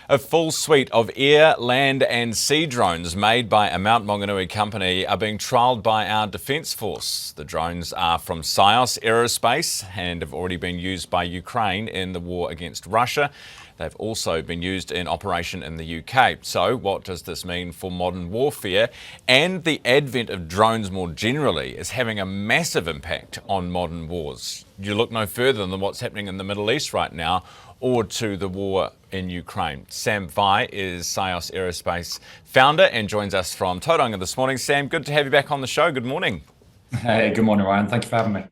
A full suite of air, land and sea drones made by a Mount Maunganui company are being trialled by our Defence Force. The drones are from Aerospace and have already been used by Ukraine in the war against Russia. They've also been used in operation in the UK. So what does this mean for modern warfare? And the advent of drones more generally is having a massive impact on modern wars. You look no further than what's happening in the Middle East right now, or to the war in Ukraine. Sam Vye is Aerospace founder and joins us from Tauranga this morning. Sam, good to have you back on the show. Good morning. Hey, good morning, Ryan. Thank you for having me.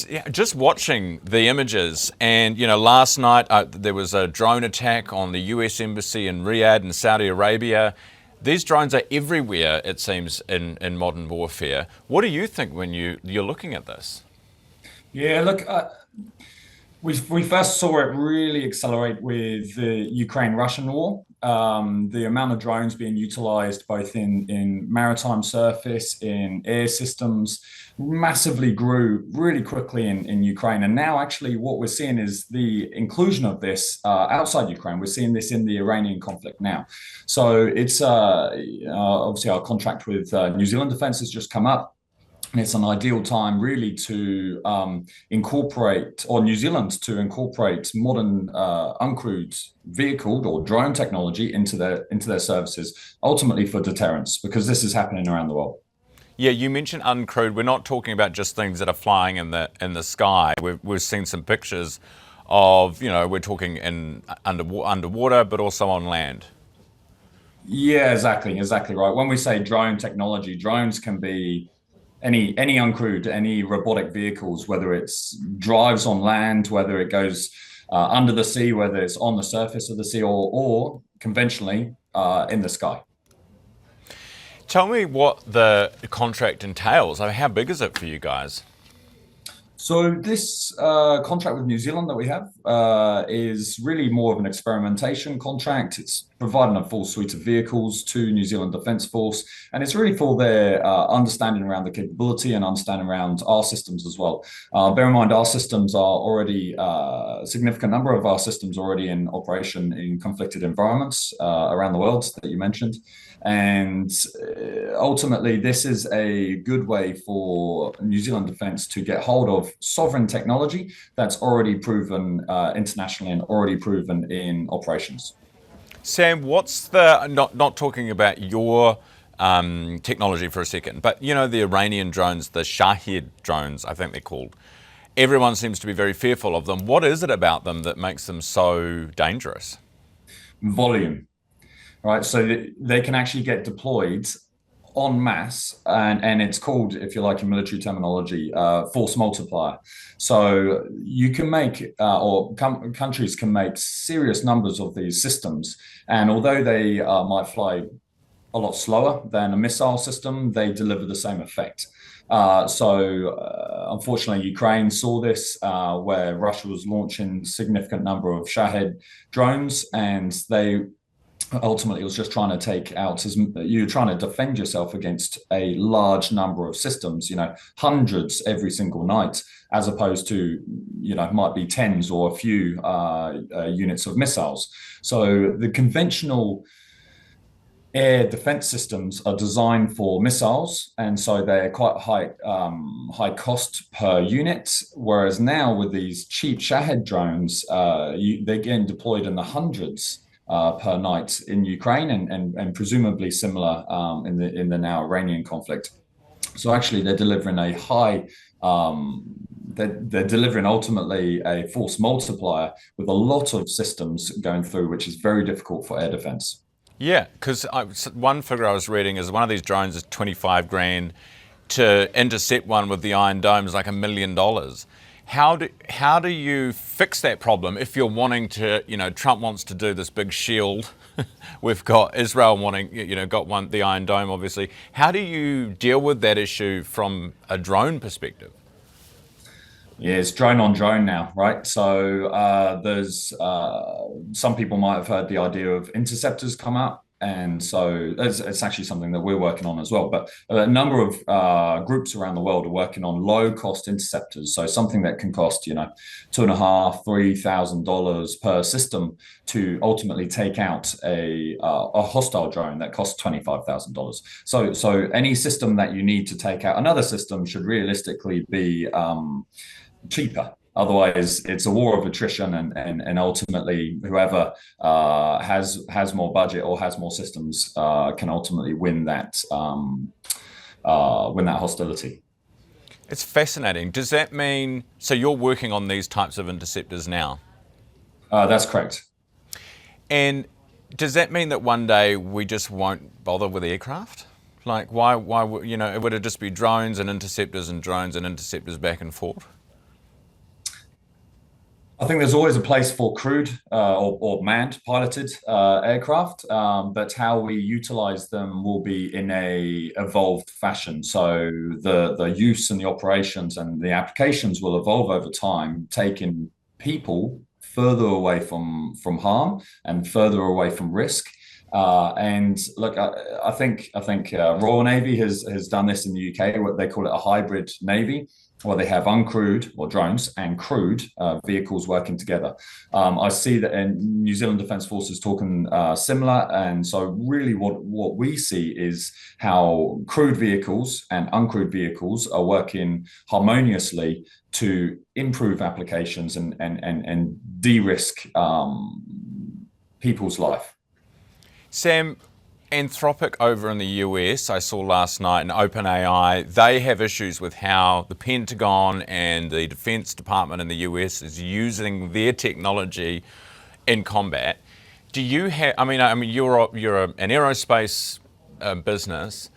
Yeah, just watching the images, and last night there was a drone attack on the US embassy in Riyadh in Saudi Arabia. These drones are everywhere, it seems, in modern warfare. What do you think when you're looking at this? Yeah, look, we first saw it really accelerate with the Ukraine-Russian war. The amount of drones being utilized both in maritime surface, in air systems, massively grew really quickly in Ukraine. And now actually what we're seeing is the inclusion of this outside Ukraine. We're seeing this in the Iranian conflict now. So it's obviously our contract with New Zealand Defence has just come up. And it's an ideal time really to incorporate, or New Zealand to incorporate modern uncrewed vehicle or drone technology into their services, ultimately for deterrence, because this is happening around the world. Yeah, you mentioned uncrewed. We're not talking about just things that are flying in the sky. We've seen some pictures of, we're talking in underwater, but also on land. Yeah, exactly right. When we say drone technology, drones can be any uncrewed, any robotic vehicles, whether it's drives on land, whether it goes under the sea, whether it's on the surface of the sea, or conventionally in the sky. Tell me what the contract entails. I mean, how big is it for you guys? So this contract with New Zealand that we have is really more of an experimentation contract. It's providing a full suite of vehicles to New Zealand Defence Force, and it's really for their understanding around the capability and understanding around our systems as well. Bear in mind, our systems are already, a significant number of our systems already in operation in conflicted environments around the world that you mentioned. And ultimately, this is a good way for New Zealand Defence to get hold of sovereign technology that's already proven internationally and already proven in operations. Sam, what's the, not talking about your technology for a second, but the Iranian drones, the Shahed drones, I think they're called. Everyone seems to be very fearful of them. What is it about them that makes them so dangerous? Volume. Right, so they can actually get deployed en masse, and it's called, if you like, in military terminology, force multiplier. So you can make, countries can make serious numbers of these systems, and although they might fly a lot slower than a missile system, they deliver the same effect. Unfortunately, Ukraine saw this where Russia was launching significant number of Shahed drones, and they ultimately was just trying to take out, as you're trying to defend yourself against a large number of systems, hundreds every single night, as opposed to, might be tens or a few units of missiles. So the conventional air defense systems are designed for missiles, and so they're quite high cost per unit. Whereas now with these cheap Shahed drones, they're getting deployed in the hundreds per night in Ukraine, and presumably similar in the now Iranian conflict. So actually, they're delivering a high. They're delivering ultimately a force multiplier with a lot of systems going through, which is very difficult for air defense. Yeah, because one figure I was reading is one of these drones is 25 grand. To intercept one with the Iron Dome is like $1 million. How do you fix that problem if you're wanting to, Trump wants to do this big shield. We've got Israel wanting, the Iron Dome, obviously. How do you deal with that issue from a drone perspective? Yeah, it's drone on drone now, right? So there's some people might have heard the idea of interceptors come up. And so it's actually something that we're working on as well. But a number of groups around the world are working on low cost interceptors. So something that can cost, $2,500, $3,000 per system to ultimately take out a hostile drone that costs $25,000. So any system that you need to take out another system should realistically be cheaper. Otherwise, it's a war of attrition, and ultimately, whoever has more budget or has more systems can ultimately win that hostility. It's fascinating. Does that mean, so you're working on these types of interceptors now? That's correct. And does that mean that one day we just won't bother with aircraft? Like, why, would it just be drones and interceptors back and forth? I think there's always a place for crewed or manned piloted aircraft, but how we utilize them will be in a evolved fashion. So the use and the operations and the applications will evolve over time, taking people further away from harm and further away from risk. And look, I think Royal Navy has done this in the UK. What they call it a hybrid navy, where they have uncrewed or drones and crewed vehicles working together. I see that in New Zealand Defence Force is talking similar. And so really what we see is how crewed vehicles and uncrewed vehicles are working harmoniously to improve applications and de-risk people's life. Sam, Anthropic over in the US, I saw last night, and OpenAI, they have issues with how the Pentagon and the Defense Department in the US is using their technology in combat. Do you have, you're an aerospace business,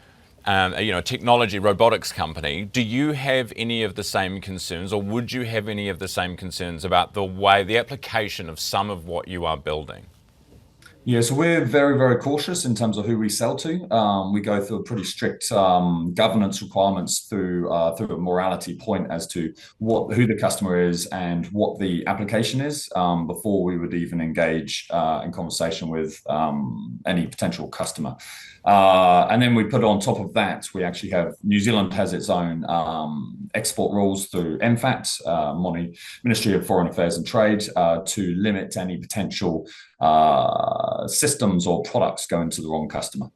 a technology robotics company. Do you have any of the same concerns, or would you have any of the same concerns about the application of some of what you are building? Yeah, so we're very, very cautious in terms of who we sell to. We go through a pretty strict governance requirements through a morality point as to who the customer is and what the application is before we would even engage in conversation with any potential customer. And then we put on top of that, we actually have New Zealand has its own export rules through MFAT, Ministry of Foreign Affairs and Trade, to limit any potential systems or products going to the wrong customer.